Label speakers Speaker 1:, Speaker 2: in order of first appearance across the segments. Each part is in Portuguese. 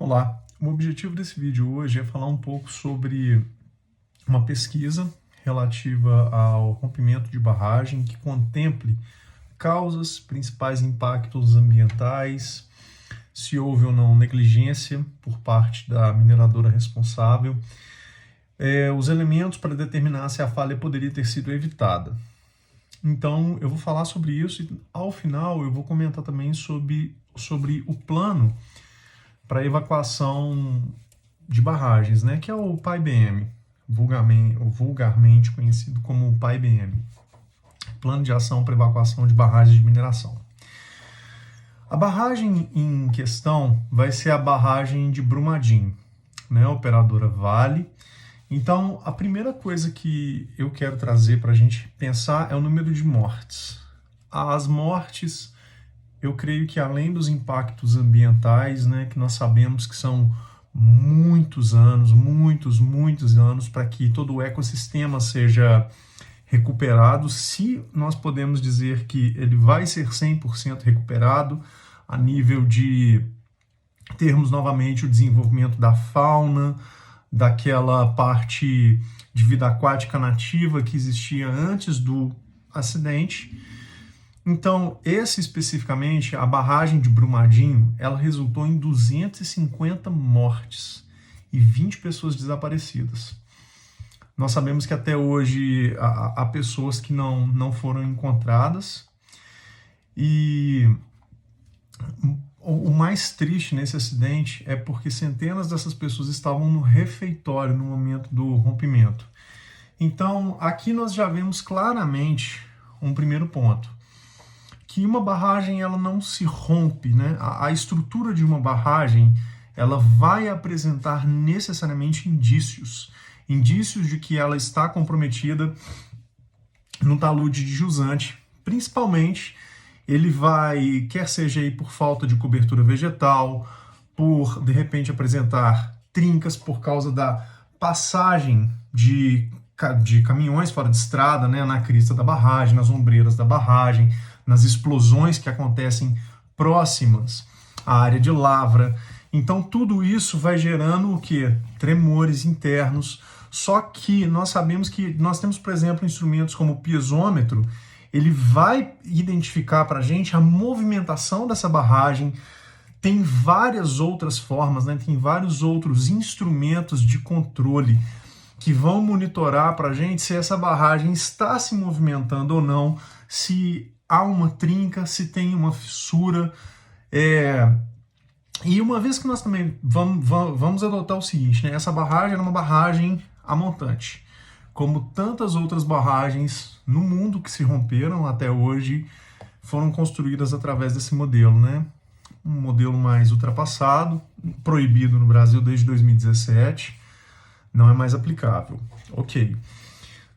Speaker 1: Olá, o objetivo desse vídeo hoje é falar um pouco sobre uma pesquisa relativa ao rompimento de barragem que contemple causas, principais impactos ambientais, se houve ou não negligência por parte da mineradora responsável, os elementos para determinar se a falha poderia ter sido evitada. Então, eu vou falar sobre isso e, ao final, eu vou comentar também sobre o plano para evacuação de barragens, né, que é o PAI-BM, vulgarmente conhecido como o PAI-BM, Plano de Ação para Evacuação de Barragens de Mineração. A barragem em questão vai ser a barragem de Brumadinho, né, operadora Vale. Então, a primeira coisa que eu quero trazer para a gente pensar é o número de mortes. As mortes, eu creio que além dos impactos ambientais, né, que nós sabemos que são muitos anos para que todo o ecossistema seja recuperado, se nós podemos dizer que ele vai ser 100% recuperado a nível de termos novamente o desenvolvimento da fauna, daquela parte de vida aquática nativa que existia antes do acidente. Então, especificamente, a barragem de Brumadinho, ela resultou em 250 mortes e 20 pessoas desaparecidas. Nós sabemos que até hoje há pessoas que não foram encontradas, e o mais triste nesse acidente é porque centenas dessas pessoas estavam no refeitório no momento do rompimento. Então, aqui nós já vemos claramente um primeiro ponto, que uma barragem ela não se rompe, né? A estrutura de uma barragem ela vai apresentar necessariamente indícios de que ela está comprometida no talude de jusante. Principalmente, ele vai, quer seja aí por falta de cobertura vegetal, por, de repente, apresentar trincas por causa da passagem de caminhões fora de estrada, né, na crista da barragem, nas ombreiras da barragem, nas explosões que acontecem próximas à área de lavra. Então, tudo isso vai gerando o quê? Tremores internos. Só que nós sabemos que nós temos, por exemplo, instrumentos como o piezômetro, ele vai identificar para a gente a movimentação dessa barragem. Tem várias outras formas, né? Tem vários outros instrumentos de controle que vão monitorar para a gente se essa barragem está se movimentando ou não, se há uma trinca, se tem uma fissura. E uma vez que nós também vamos adotar o seguinte, né? Essa barragem era uma barragem a montante, como tantas outras barragens no mundo que se romperam até hoje, foram construídas através desse modelo, né? Um modelo mais ultrapassado, proibido no Brasil desde 2017, não é mais aplicável. Ok.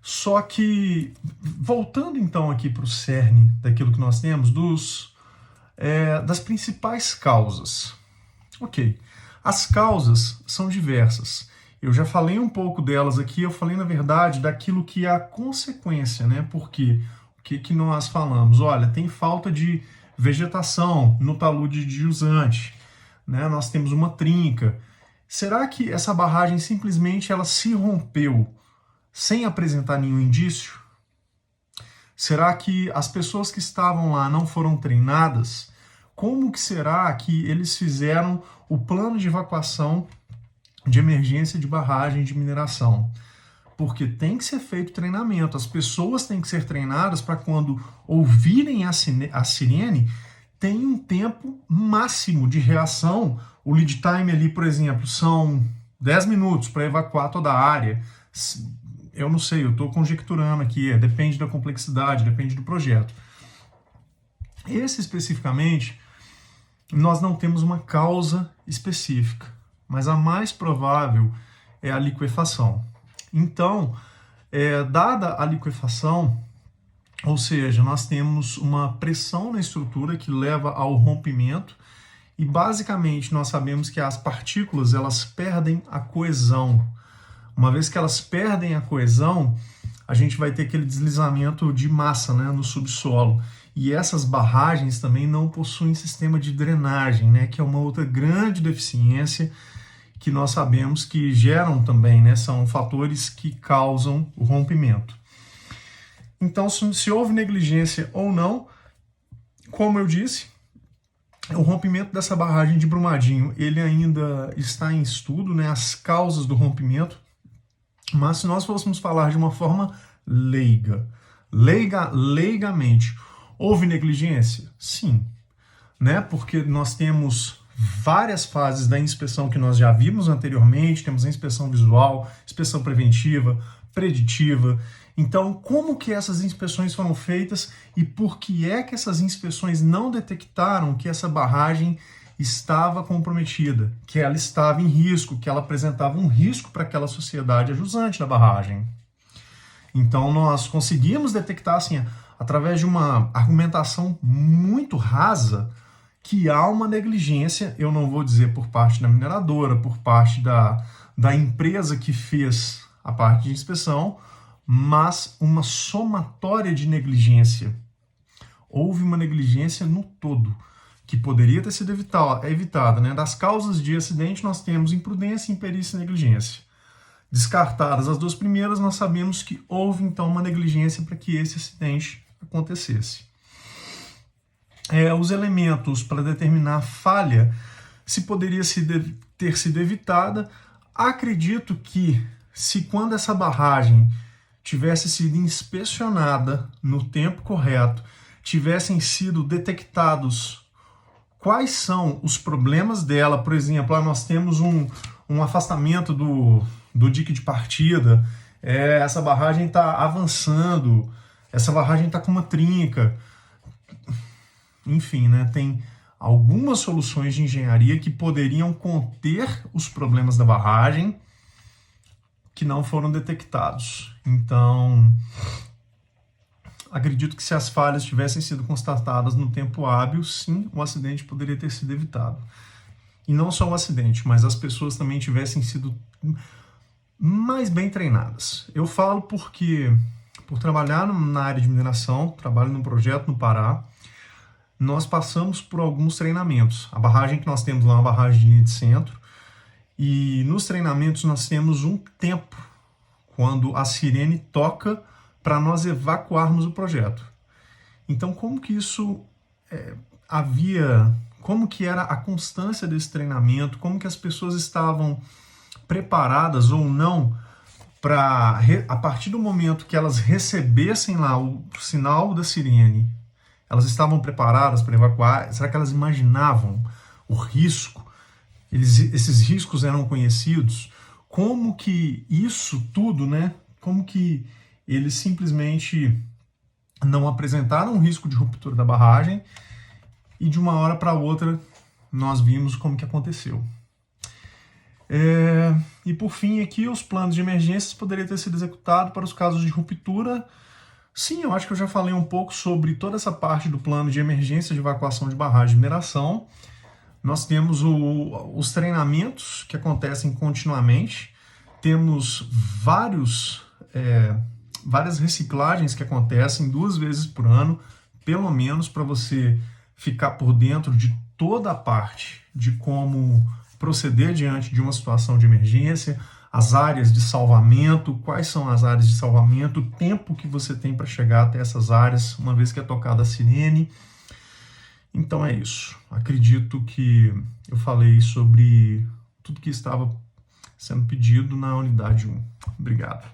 Speaker 1: Só que, voltando então aqui para o cerne daquilo que nós temos, das principais causas. Ok. As causas são diversas. Eu já falei um pouco delas aqui, eu falei, na verdade, daquilo que é a consequência, né? Porque o que nós falamos? Olha, tem falta de vegetação no talude de jusante, né? Nós temos uma trinca. Será que essa barragem simplesmente ela se rompeu sem apresentar nenhum indício? Será que as pessoas que estavam lá não foram treinadas? Como que será que eles fizeram o plano de evacuação de emergência de barragem de mineração? Porque tem que ser feito treinamento. As pessoas têm que ser treinadas para quando ouvirem a sirene, tem um tempo máximo de reação. O lead time ali, por exemplo, são 10 minutos para evacuar toda a área. Eu não sei, eu estou conjecturando aqui, depende da complexidade, depende do projeto. Esse especificamente, nós não temos uma causa específica, mas a mais provável é a liquefação. Então, dada a liquefação, ou seja, nós temos uma pressão na estrutura que leva ao rompimento, e basicamente nós sabemos que as partículas elas perdem a coesão. Uma vez que elas perdem a coesão, a gente vai ter aquele deslizamento de massa, né, no subsolo. E essas barragens também não possuem sistema de drenagem, né, que é uma outra grande deficiência que nós sabemos que geram também, né, são fatores que causam o rompimento. Então, se houve negligência ou não, como eu disse, o rompimento dessa barragem de Brumadinho, ele ainda está em estudo, né, as causas do rompimento, mas se nós fôssemos falar de uma forma leigamente, houve negligência? Sim, né, porque nós temos várias fases da inspeção que nós já vimos anteriormente, temos a inspeção visual, inspeção preventiva, preditiva. Então, como que essas inspeções foram feitas e por que é que essas inspeções não detectaram que essa barragem estava comprometida, que ela estava em risco, que ela apresentava um risco para aquela sociedade ajusante da barragem? Então, nós conseguimos detectar, assim, através de uma argumentação muito rasa, que há uma negligência, eu não vou dizer por parte da mineradora, por parte da empresa que fez a parte de inspeção, mas uma somatória de negligência. Houve uma negligência no todo, que poderia ter sido evitada, né? Das causas de acidente, nós temos imprudência, imperícia e negligência. Descartadas as duas primeiras, nós sabemos que houve, então, uma negligência para que esse acidente acontecesse. Os elementos para determinar a falha, se poderia ter sido evitada, acredito que se quando essa barragem tivesse sido inspecionada no tempo correto, tivessem sido detectados quais são os problemas dela, por exemplo, nós temos um afastamento do dique de partida, essa barragem está avançando, essa barragem está com uma trinca. Enfim, né, tem algumas soluções de engenharia que poderiam conter os problemas da barragem que não foram detectados. Então, acredito que se as falhas tivessem sido constatadas no tempo hábil, sim, o acidente poderia ter sido evitado. E não só o acidente, mas as pessoas também tivessem sido mais bem treinadas. Eu falo porque, por trabalhar na área de mineração, trabalho num projeto no Pará, nós passamos por alguns treinamentos. A barragem que nós temos lá é uma barragem de linha de centro, e nos treinamentos nós temos um tempo, quando a sirene toca, para nós evacuarmos o projeto. Então, como que isso como que era a constância desse treinamento, como que as pessoas estavam preparadas ou não para, a partir do momento que elas recebessem lá o sinal da sirene, elas estavam preparadas para evacuar? Será que elas imaginavam o risco? Esses riscos eram conhecidos? Como que isso tudo, né? Como que eles simplesmente não apresentaram um risco de ruptura da barragem e de uma hora para outra nós vimos como que aconteceu? E por fim aqui, os planos de emergências poderiam ter sido executados para os casos de ruptura. Sim, eu acho que eu já falei um pouco sobre toda essa parte do plano de emergência de evacuação de barragem de mineração. Nós temos os treinamentos que acontecem continuamente, temos várias reciclagens que acontecem 2 vezes por ano, pelo menos, para você ficar por dentro de toda a parte de como proceder diante de uma situação de emergência, as áreas de salvamento, quais são as áreas de salvamento, o tempo que você tem para chegar até essas áreas, uma vez que é tocada a sirene. Então é isso. Acredito que eu falei sobre tudo que estava sendo pedido na unidade 1. Obrigado.